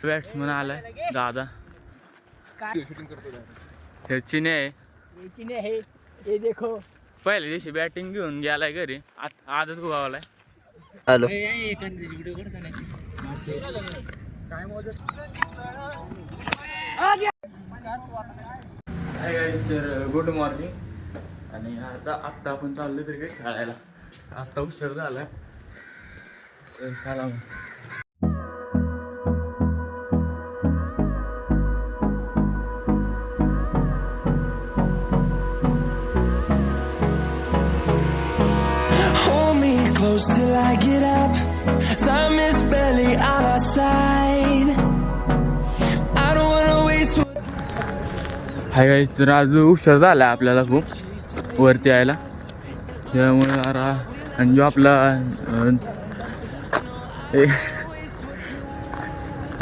Batsman आलाय दादा. हे चिने आहे. ये देखो पहिल्या दिवशी बॅटिंग घेऊन गेलाय घरी. आजच गोवालाय. हॅलो तर गुड मॉर्निंग. आणि आत्ता आपण चाललो क्रिकेट खेळायला. आत्ता उशीर झाला. चला मग. Close till I get up. Time is barely on our side. I don't wanna waste. Hi guys, तर आज उशीर झाला आपल्याला खूप वरती यायला. त्यामुळे आणि जो आपला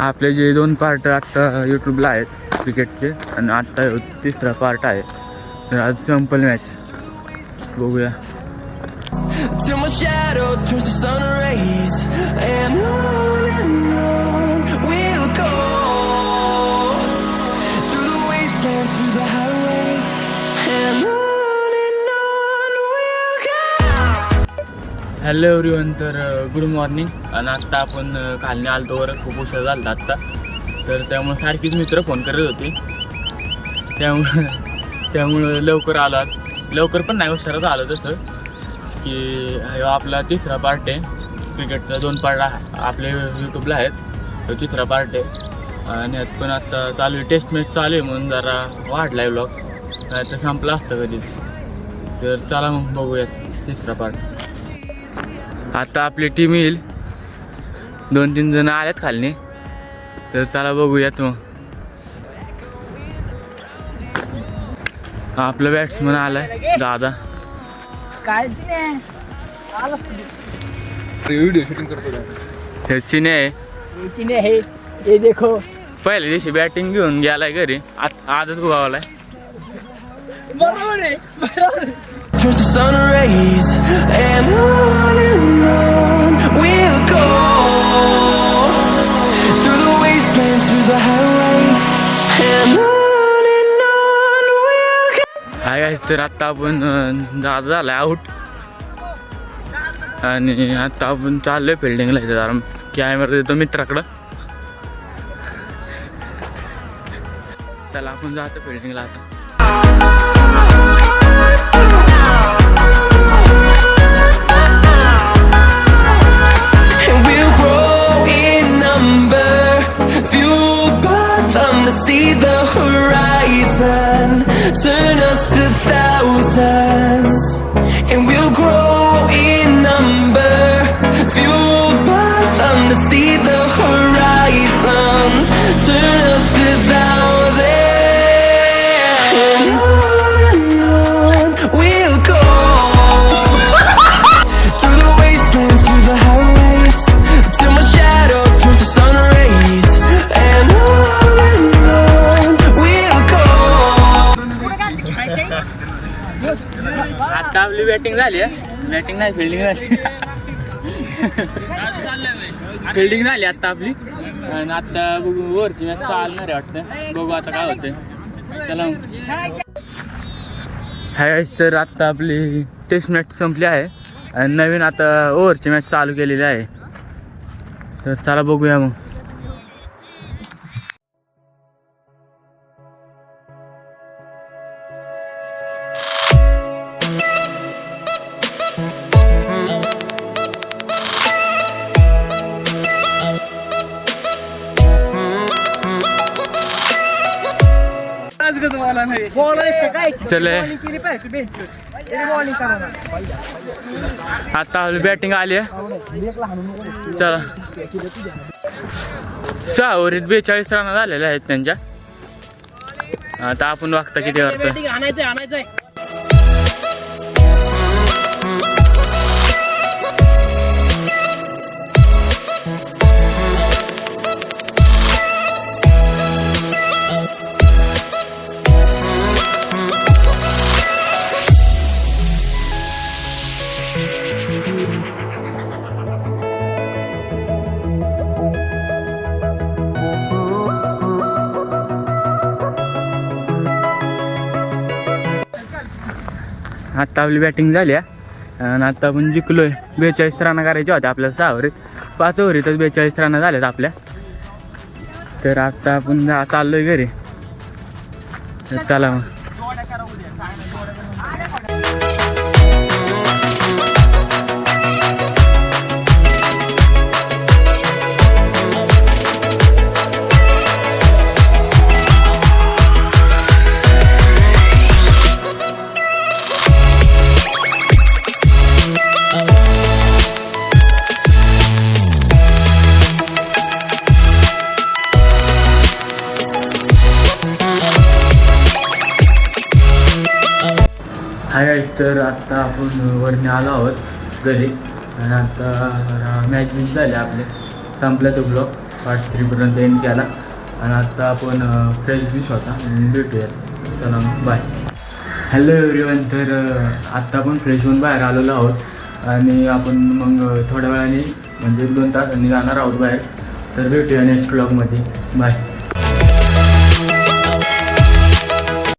आपले जे 2 पार्ट आत्ता यूट्यूबला आहेत क्रिकेटचे आणि आत्ता तिसरा पार्ट आहे. तर आज सिंपल मॅच बघूया. Till my shadow turns to sun rays, and on we'll go, through the wastelands, through the highways, and on we'll go. Hello everyone, तर गुड मॉर्निंग. आणि आत्ता आपण खालने आलतो वर. खूप उशीर झाला आत्ता. तर त्यामुळे सारखीच मित्र फोन करत होते. त्यामुळं लवकर आलो. आज लवकर पण नाही, उशिराच आलो. तसं की आपला तिसरा पार्ट आहे क्रिकेटचा. 2 पार्ट आपले यूट्यूबला आहेत. तो तिसरा पार्ट आहे. आणि यात पण आत्ता चालू आहे, टेस्ट मॅच चालू आहे म्हणून जरा वाढला आहे व्लॉग. नाही तर संपला असतं कधीच. तर चला मग बघूयात तिसरा पार्ट. आता आपली टीम येईल. 2-3 जण आल्यात खालने. तर चला बघूयात मग. आपला बॅट्समन आलाय दादा. काय व्हिडिओ शूटिंग करतो. हे चिने है. ये देखो पहिल्या दिवशी बॅटिंग घेऊन गेलाय घरी. आजच गोवालाय. बरोबर आहे. Turns to sun rays, and on we'll go, through the wastelands, through the highways, and on we'll go. Hi guys, तर आत्ता आपण दादा झालाय आऊट. आणि आता आपण चाललोय फिल्डिंगला. इथं जरा कॅमेरा देतो मित्राकडं. चला आपण जातो फिल्डिंगला आता. We'll grow in number, fueled by them to see the horizon, turn us to thousands. And we'll grow in number, fueled by them to see the horizon, turn us to thousands. And on we'll go, through the wastelands, through the highways, till my shadow turns to sun rays, and on we'll go. आता आपली batting झाली आहे. Batting नाही, fielding झाली. Fielding झाली आता आपली. आणि आता बघू वरची मॅच चालणार आहे वाटतं. बघू आता काय होतंय. चला हाय. तर आत्ता आपली टेस्ट मॅच संपली आहे. आणि नवीन आता ओव्हरची मॅच चालू केलेली आहे. तर चला बघूया मग. चले आता आपली बॅटिंग आली आहे. चला 6 ओव्हरीत 42 रन झालेले आहेत त्यांच्या. आता आपण बघता किती करतो. आत्ता आपली बॅटिंग झाली आहे आणि आत्ता आपण जिंकलो आहे. 42 रन करायचे होते आपल्याला 6 ओव्हरीत. 5 ओव्हरीतच 42 रन झालेत आपल्या. तर आत्ता आपण चाललो आहे घरी. तर चला मग. हाय गाईस, तर आत्ता आपण वरने आलो आहोत घरी आणि आता मॅच विन झाले आपले. संपला तो ब्लॉग पार्ट 3पर्यंत एंड केला आणि आत्ता आपण फ्रेश डिश होता आणि भेटूया. चला बाय. Hello everyone. तर आत्ता आपण फ्रेश होऊन बाहेर आलेलो आहोत आणि आपण मग थोड्या वेळाने म्हणजे 2 तासांनी जाणार आहोत बाहेर. तर भेटूया नेक्स्ट ब्लॉगमध्ये. बाय.